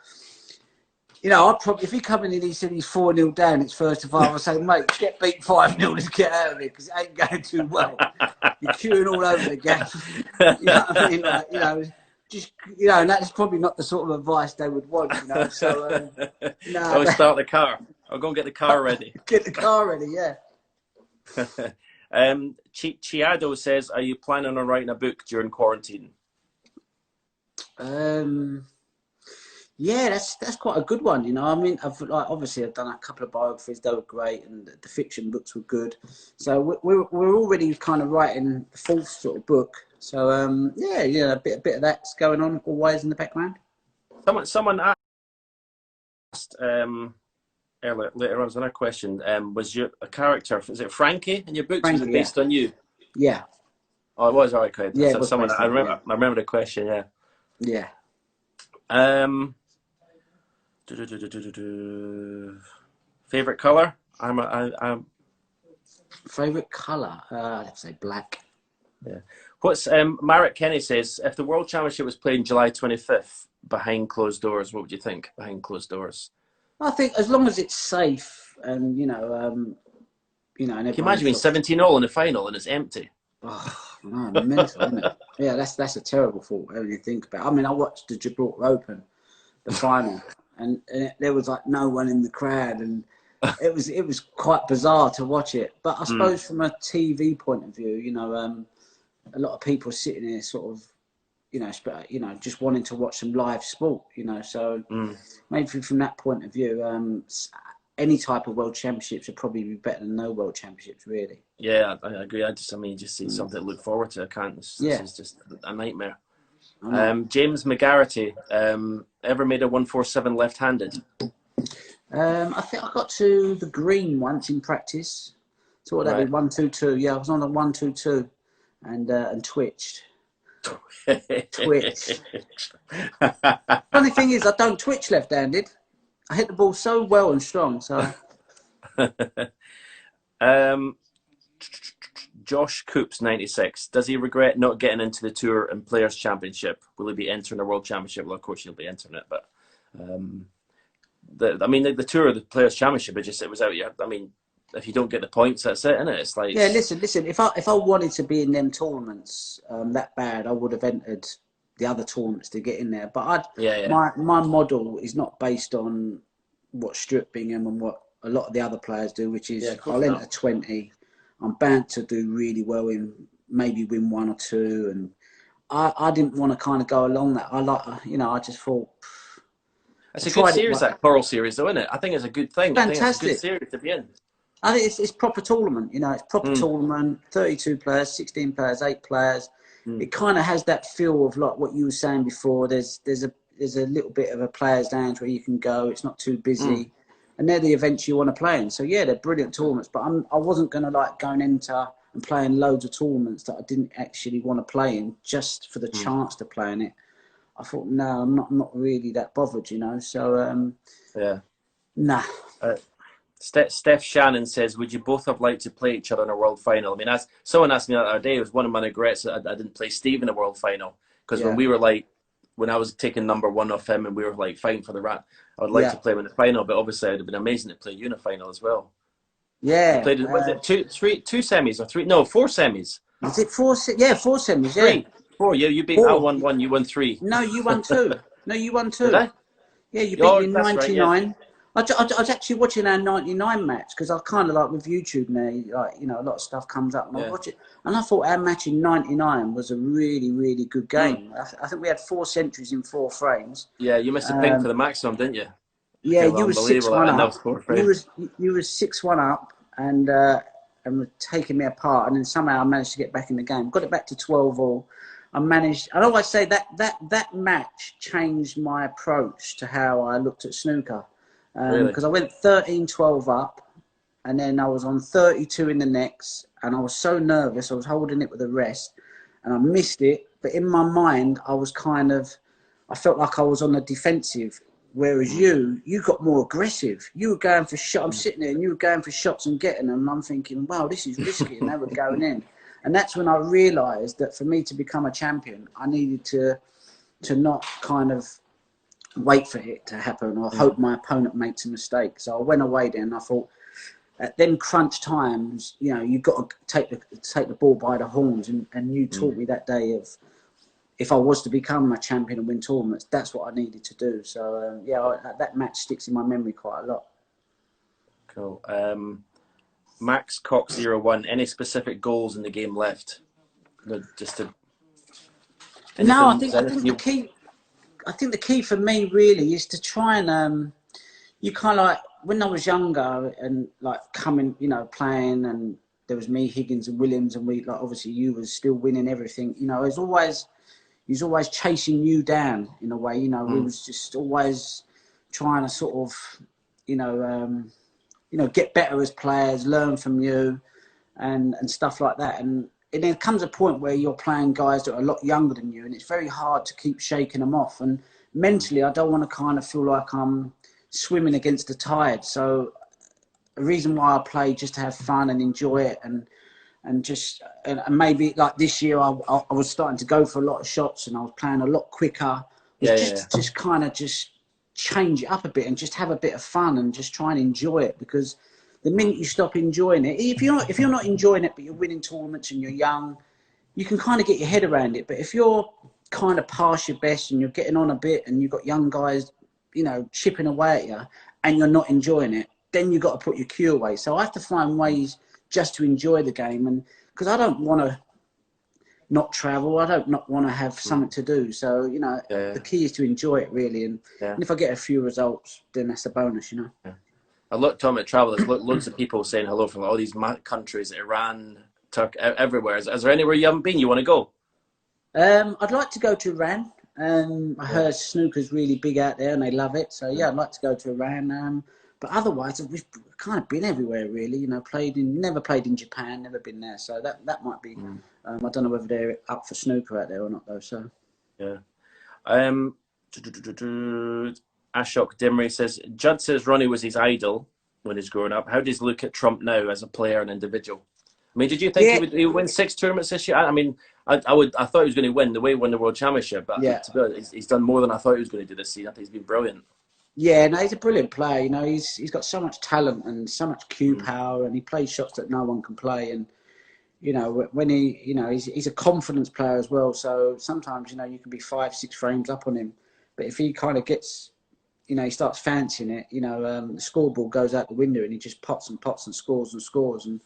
you know, I'd probably, if he come in and he said he's 4-0 down, it's first of all, I'd say, mate, get beat 5-0, let's get out of here, because it ain't going too well. You're queuing all over the game. You know what I mean? Like, you know, just, you know, and that's probably not the sort of advice they would want, you know. So, I'll start the car. I'll go and get the car ready. Get the car ready, yeah. Chiado says, are you planning on writing a book during quarantine? Yeah, that's quite a good one, you know. I mean, I've done a couple of biographies; they were great, and the fiction books were good. So we're already kind of writing the fourth sort of book. So a bit of that's going on always in the background. Someone asked later on, another question. Was your a character? Is it Frankie in your books? Frankie, was it based on you? Yeah. Oh, it was all right. Okay. Yeah, so someone I remember the question. Yeah. Yeah. Favorite color? I'm favorite color? Let's say black. Yeah. What's Marek Kenny says, if the World Championship was played July 25th behind closed doors, what would you think behind closed doors? I think as long as it's safe and you know. And can you imagine being 17-all in the final and it's empty? Oh no, mental, isn't it? Yeah, that's a terrible thought when you think about it. I mean, I watched the Gibraltar Open, the final, and there was like no one in the crowd, and it was quite bizarre to watch it. But I suppose from a TV point of view, you know, a lot of people sitting there sort of, you know, just wanting to watch some live sport, you know. So maybe from that point of view, any type of World Championships would probably be better than no World Championships, really. Yeah, I agree. You just see something to look forward to. This is just a nightmare. James McGarity, ever made a 147 left-handed? I think I got to the green once in practice. So what that be 1-2-2? Yeah, I was on a 1-2-2 and twitched. Twitched. Funny thing is, I don't twitch left-handed. I hit the ball so well and strong. So Um, Josh Coops 96. Does he regret not getting into the Tour and Players Championship? Will he be entering the World Championship? Well, of course he'll be entering it, but um, the Tour, the Players Championship, it was out. Yeah, I mean, if you don't get the points, that's it, isn't it? It's like Yeah, listen. If I wanted to be in them tournaments that bad, I would have entered the other tournaments to get in there. But yeah. my model is not based on what Stuart Bingham and what a lot of the other players do, which is I'll enter 20. I'm bound to do really well in maybe win one or two, and I didn't want to kind of go along that. I just thought it's a good series, that Coral series, though, isn't it? I think it's a good thing. Fantastic. I think it's a good series to be in. I think it's proper tournament. It's proper tournament. 32 players, 16 players, 8 players. It kind of has that feel of like what you were saying before. There's a little bit of a players' lounge where you can go. It's not too busy, and they're the events you want to play in. So yeah, they're brilliant tournaments. But I wasn't going to like go and enter and play in loads of tournaments that I didn't actually want to play in just for the chance to play in it. I thought, no, I'm not really that bothered, So yeah, nah. Steph Shannon says, would you both have liked to play each other in a world final? I mean, as someone asked me the other day, it was one of my regrets that I didn't play Steve in a world final. Because when I was taking number 1 off him and we were like fighting for the rat, I would like to play him in the final, but obviously it would have been amazing to play you in a final as well. Yeah. Played, was it two semis or 3? No, 4 semis. Was it 4? Yeah, 4 semis, yeah. 3. 4, yeah, you beat, 4. I won 1, you won 3. No, you won 2. No, you won 2. Did I? Yeah, you beat me in 99. Right, yeah. I was actually watching our 99 match because I kind of like with YouTube now, like, a lot of stuff comes up and I watch it. And I thought our match in 99 was a really, really good game. I think we had 4 centuries in 4 frames. Yeah, you missed a ping for the maximum, didn't you? Yeah, you were 6-1 up. You were 6-1 up and were taking me apart. And then somehow I managed to get back in the game. Got it back to 12-all. I'd always say that match changed my approach to how I looked at snooker. Because I went 13-12 up, and then I was on 32 in the next, and I was so nervous. I was holding it with the rest, and I missed it. But in my mind, I felt like I was on the defensive. Whereas you got more aggressive. You were going for shots. I'm sitting there, and you were going for shots and getting them. And I'm thinking, wow, this is risky, and they were going in. And that's when I realised that for me to become a champion, I needed to not kind of wait for it to happen or hope my opponent makes a mistake. So I went away then and I thought at them crunch times, you've got to take the ball by the horns, and you taught me that day of if I was to become a champion and win tournaments, that's what I needed to do. So that match sticks in my memory quite a lot. Cool. Max Cox 01, any specific goals in the game left? Just to No, I think the key for me really is to try and you kind of like when I was younger and like coming, playing, and there was me, Higgins, and Williams, and we like obviously you was still winning everything. He was always chasing you down in a way. We was just always trying to sort of, get better as players, learn from you, and stuff like that. And there comes a point where you're playing guys that are a lot younger than you, and it's very hard to keep shaking them off. And mentally, I don't want to kind of feel like I'm swimming against the tide. So a reason why I play just to have fun and enjoy it, and maybe like this year I was starting to go for a lot of shots and I was playing a lot quicker. Just kind of just change it up a bit and just have a bit of fun and just try and enjoy it, because the minute you stop enjoying it, if you're not enjoying it but you're winning tournaments and you're young, you can kind of get your head around it. But if you're kind of past your best and you're getting on a bit and you've got young guys, chipping away at you and you're not enjoying it, then you've got to put your cue away. So I have to find ways just to enjoy the game, and because I don't want to not travel, I don't not want to have something to do. So the key is to enjoy it really, and if I get a few results, then that's a bonus. I looked on at travel. There's loads of people saying hello from all these countries, Iran, Turkey, everywhere. Is there anywhere you haven't been you want to go? I'd like to go to Iran. I heard snooker's really big out there and they love it. So yeah, I'd like to go to Iran. But otherwise, we've kind of been everywhere really. Never played in Japan, never been there. So that might be. I don't know whether they're up for snooker out there or not though. So yeah. Ashok Dimri says Judd says Ronnie was his idol. when he's growing up. How does he look at Trump now as a player and individual? I mean, did you think Yeah, he would win 6 tournaments this year? I mean, I thought he was going to win the way he won the World Championship, but yeah. to be honest, he's done more than I thought he was going to do this season. I think he's been brilliant. Yeah, no, he's a brilliant player. You know, he's got so much talent and so much cue power, and he plays shots that no one can play. And you know, when he's a confidence player as well. So sometimes, you know, you can be 5-6 frames up on him, but if he kind of gets, you know, he starts fancying it, you know, the scoreboard goes out the window and he just pots and scores and scores. And,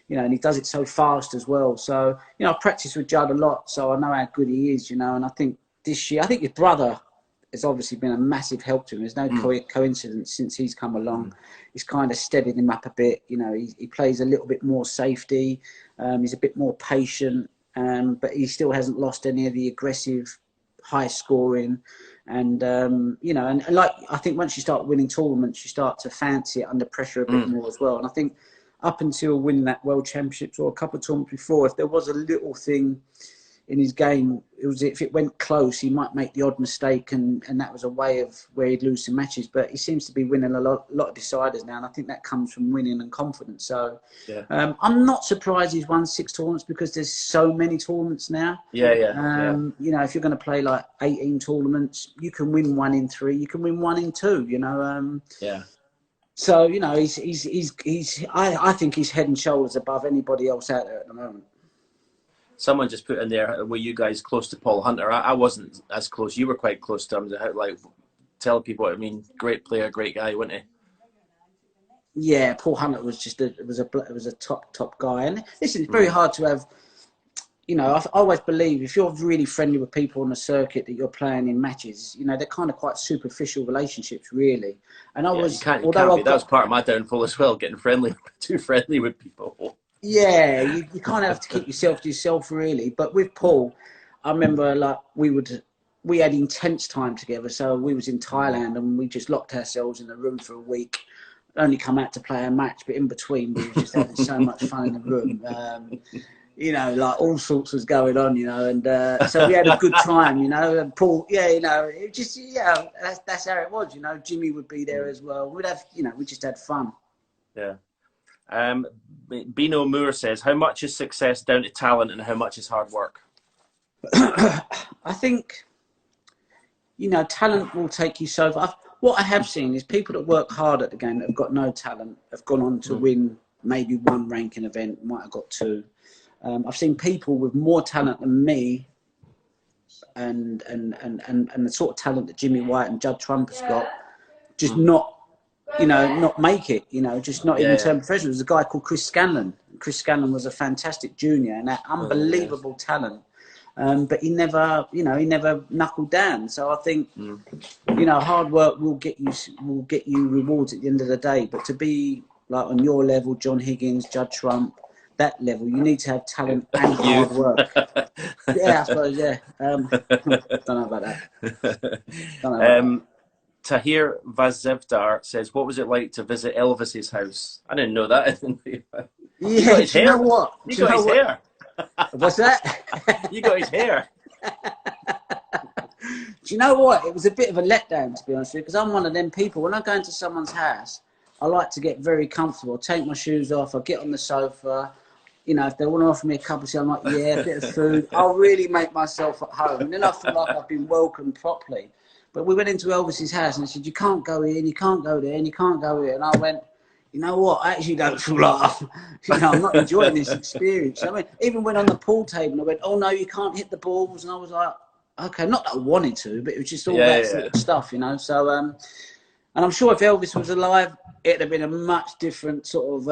you know, and he does it so fast as well. So, you know, I've practiced with Judd a lot, so I know how good he is, you know. And I think this year, I think his brother has obviously been a massive help to him. There's no coincidence since he's come along. He's kind of steadied him up a bit. You know, he plays a little bit more safety. He's a bit more patient, but he still hasn't lost any of the aggressive, high scoring. And, you know, and like, I think once you start winning tournaments, you start to fancy it under pressure a bit more as well. And I think up until winning that World Championships or a couple of tournaments before, if there was a little thing in his game, it was if it went close, he might make the odd mistake, and that was a way of where he'd lose some matches. But he seems to be winning a lot of deciders now, and I think that comes from winning and confidence. So I'm not surprised he's won 6 tournaments because there's so many tournaments now. You know, if you're going to play like 18 tournaments, you can win 1 in 3, you can win 1 in 2. You know, So you know, I think he's head and shoulders above anybody else out there at the moment. Someone just put in there, were you guys close to Paul Hunter? I wasn't as close. You were quite close to him. How, like, tell people what I mean. Great player, great guy, wasn't he? Yeah, Paul Hunter was just a top guy. And listen, it's very hard to have. You know, I always believe if you're really friendly with people on the circuit that you're playing in matches, you know, they're kind of quite superficial relationships, really. And I was, you can't be. That was part of my downfall as well, getting too friendly with people. Yeah, you kind of have to keep yourself to yourself, really. But with Paul, I remember like we had intense time together. So we was in Thailand and we just locked ourselves in the room for a week. Only come out to play a match, but in between we were just having so much fun in the room. You know, like all sorts was going on, you know, and so we had a good time, you know. And Paul, you know, it just that's how it was, you know. Jimmy would be there as well. We'd have, you know, we just had fun. Yeah. Bino Moore says, how much is success down to talent and how much is hard work? I think, you know, talent will take you so far. What I have seen is people that work hard at the game that have got no talent have gone on to win maybe 1 ranking event, might have got 2. I've seen people with more talent than me and the sort of talent that Jimmy White and Judd Trump has got, just not make it, you know, just not even turn professional. There's a guy called Chris Scanlon. Chris Scanlon was a fantastic junior and had unbelievable talent. But he never knuckled down. So I think, you know, hard work will get you rewards at the end of the day. But to be like on your level, John Higgins, Judd Trump, that level, you need to have talent and hard work. I suppose, don't know about that. Tahir Vazevdar says, what was it like to visit Elvis's house? I didn't know that. You got his hair? You know what? You got his hair. What's that? You got his hair. Do you know what? It was a bit of a letdown, to be honest with you, because I'm one of them people. When I go into someone's house, I like to get very comfortable. Take my shoes off. I get on the sofa. You know, if they want to offer me a cup of tea, I'm like, a bit of food. I'll really make myself at home. And then I feel like I've been welcomed properly. But we went into Elvis's house and I said, you can't go here and you can't go there and you can't go here. And I went, you know what? I actually don't feel like I'm not enjoying this experience. I mean, even went on the pool table and I went, oh no, you can't hit the balls. And I was like, okay, not that I wanted to, but it was just all that sort of stuff, you know. So, and I'm sure if Elvis was alive, it'd have been a much different sort of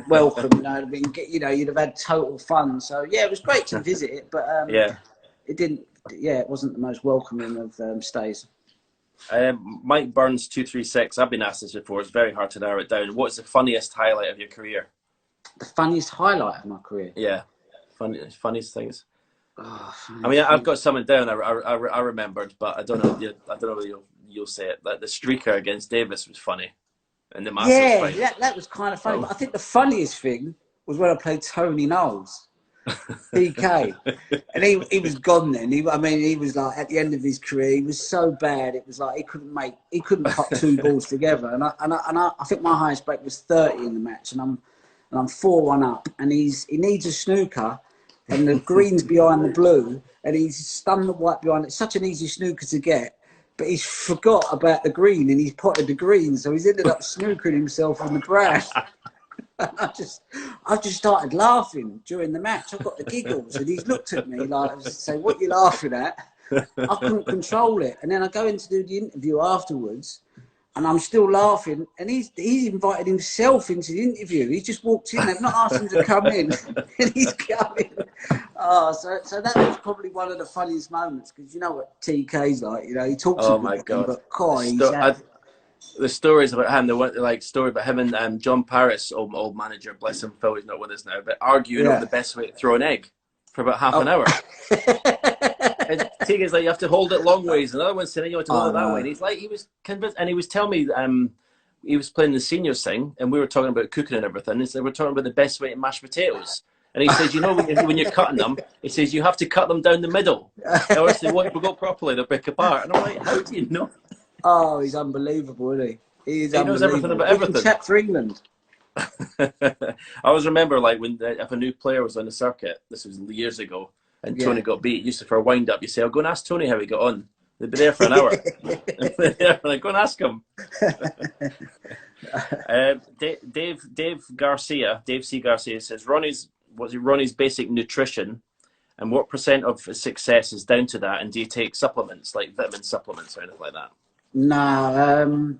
welcome. You know, it'd have been, you know, you'd have had total fun. So yeah, it was great to visit it, but it didn't. Yeah, it wasn't the most welcoming of stays. Mike Burns 236. I've been asked this before. It's very hard to narrow it down. What's the funniest highlight of your career? The funniest highlight of my career? Yeah, funniest things. Oh, I mean, I've got something down. I remembered, but I don't know. I don't know whether you'll say it. Like the streaker against Davis was funny, and the Masters fight. That was kind of funny. But I think the funniest thing was when I played Tony Knowles. TK. And he was gone then. I mean, he was like at the end of his career. He was so bad. It was like he couldn't put two balls together. And I think my highest break was 30 in the match, and I'm 4-1 up, and he needs a snooker, and the green's behind the blue, and he's stunned the white behind it. It's such an easy snooker to get, but he's forgot about the green, and he's potted the green, so he's ended up snookering himself on the brown. And I just started laughing during the match. I got the giggles, and he's looked at me like, I was saying, "What are you laughing at?" I couldn't control it, and then I go in to do the interview afterwards, and I'm still laughing. And he's invited himself into the interview. He just walked in. They've not asked him to come in, and he's coming. Oh, so that was probably one of the funniest moments, because you know what TK's like. You know, he talks. Oh my God! But the stories about him, story about him and John Paris, old manager, bless him, Phil, he's not with us now, but arguing over the best way to throw an egg for about half an hour. And TK's like, you have to hold it long ways. Another one's saying, you have to hold it that way. And he's like, he was convinced, and he was telling me he was playing the seniors thing, and we were talking about cooking and everything. And so we're talking about the best way to mash potatoes. And he says, you know, when you're cutting them, he says, you have to cut them down the middle. Or else they won't go properly, they'll break apart. And I'm like, how do you know? Oh, he's unbelievable, isn't he? He knows everything about everything. He can chat for England. I always remember, like, if a new player was on the circuit, this was years ago, and Tony got beat, used to, for a wind-up, you say, I'll go and ask Tony how he got on. They'd be there for an hour. Go and ask him. Dave C. Garcia says, Ronnie's basic nutrition, and what % of success is down to that, and do you take supplements, like vitamin supplements or anything like that? No,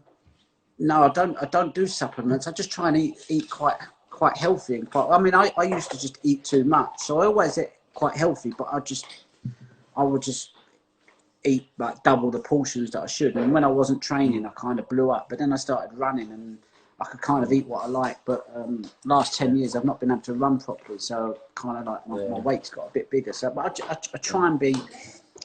I don't do supplements. I just try and eat quite healthy and quite. I mean, I used to just eat too much, so I always ate quite healthy. But I would just eat like double the portions that I should. And when I wasn't training, I kind of blew up. But then I started running, and I could kind of eat what I like. But last 10 years, I've not been able to run properly, so kind of like my weight's got a bit bigger. So, but I try and be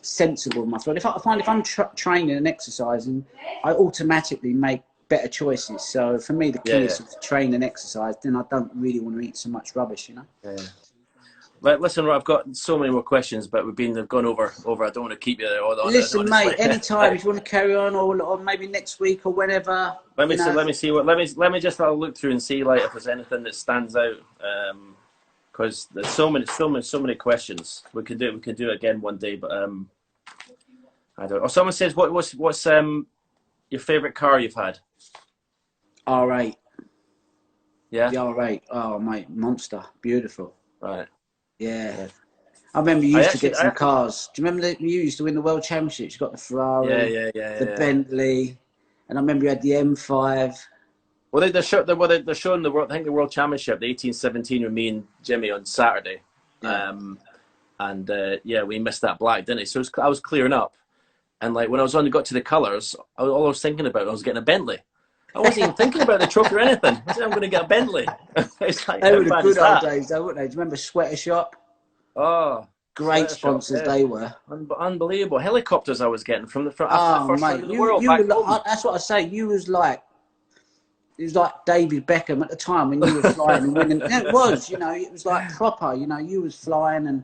sensible with my food. If I'm training and exercising, I automatically make better choices. So for me, the key is to train and exercise. Then I don't really want to eat so much rubbish, you know. Yeah. Right, listen, I've got so many more questions, but they've gone over. I don't want to keep you there. Listen, mate, anytime if you want to carry on, or maybe next week or whenever. Let me just have a look through and see like if there's anything that stands out. Because there's so many questions. We could do it again one day, but I don't. Or someone says, what's your favourite car you've had? R8. Yeah. The R8. Oh, mate, monster, beautiful. Right. Yeah. I remember you used to get some cars. Do you remember that you used to win the World Championships? You got the Ferrari, the Bentley, and I remember you had the M5. Well, they're showing the world. I think the World Championship, the 1817, with me and Jimmy on Saturday, we missed that black, didn't we? So I was clearing up, and like when I got to the colours, all I was thinking about was getting a Bentley. I wasn't even thinking about the trophy or anything. I said, I'm going to get a Bentley. It's like, they were the good old days, though, weren't they? Do you remember Sweater Shop? Oh, great sponsors they were. Unbelievable helicopters I was getting from the first mate, in the world. That's what I say. It was like David Beckham at the time when you were flying and winning. It was, it was like proper. You was flying, and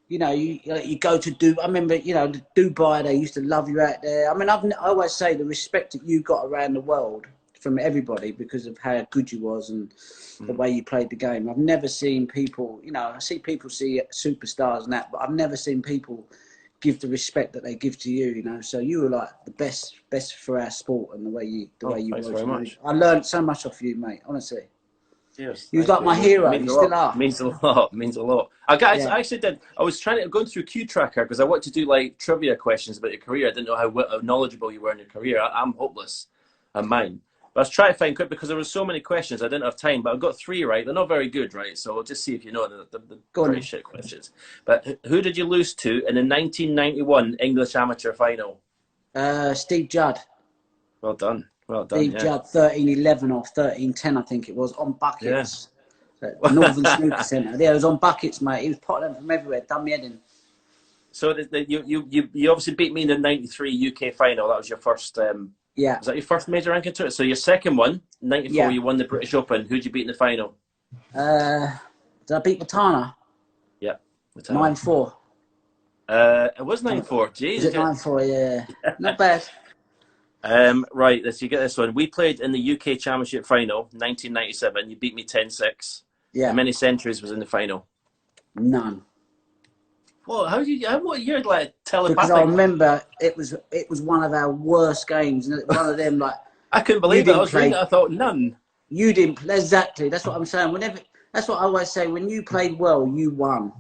you go to Dubai. I remember, Dubai. They used to love you out there. I mean, I always say the respect that you got around the world from everybody because of how good you was and the way you played the game. I've never seen people, I see people see superstars and that, but I've never seen people give the respect that they give to you, So you were like the best for our sport and the way you thanks very much. I learned so much off you, mate, honestly. Cheers. You was like my hero. You still are. Means a lot. I actually did. I was going through Q Tracker because I wanted to do like trivia questions about your career. I didn't know how knowledgeable you were in your career. I'm hopeless on mine. But I was trying to find quick because there were so many questions. I didn't have time, but I got 3 right. They're not very good, right? So I'll just see if you know the very shit questions. But who did you lose to in the 1991 English Amateur Final? Steve Judd. Well done. Steve Judd, 13-11 or 13-10, I think it was, on buckets. Yeah. Northern Snooker Centre. Yeah, it was on buckets, mate. He was potting them from everywhere, done me head in. So you obviously beat me in the 93 UK final. That was your first... Yeah. Was that your first major ranking tournament? So your second one, 94, you won the British Open. Who'd you beat in the final? Did I beat Matana? Yeah. 9-4. It was 9-4. Is Jeez. it 9-4? Yeah. Not bad. Right, let's you get this one. We played in the UK Championship final, 1997. You beat me 10-6. How Yeah. many centuries was in the final? None. Well, what year, like, Because I telepathic? remember it was one of our worst games, and one of them, like, I couldn't you believe it. I didn't was reading play. it. I thought, none. You didn't. Exactly. That's what I'm saying. That's what I always say. When you played well, you won.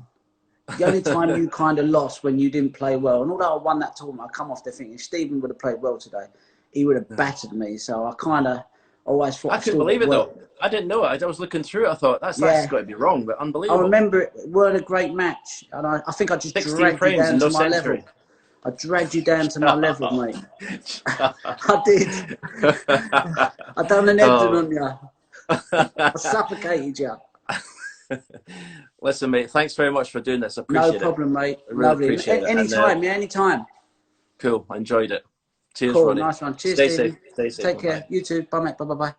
The only time you kind of lost when you didn't play well. And although I won that tournament, I come off there thinking if Stephen would have played well today, he would have battered me. So I kind of always thought I couldn't believe it, though. I didn't know it. I was looking through it. I thought, that's got to be wrong, but I unbelievable. remember it weren't a great match. And I think I just 16 dragged you frames down and no to my century. level. I dragged you down to my level, mate. I did. I done an Ebden on you. I suffocated you. Listen, mate, thanks very much for doing this. I appreciate it. No problem, mate. I really Lovely. appreciate it. Anytime, anytime. Cool. I enjoyed it. Cheers, Cool, Ronnie. nice one. Cheers, Stay Stephen. safe. Stay safe. Take care. Bye. You too. Bye, mate. Bye, bye, bye.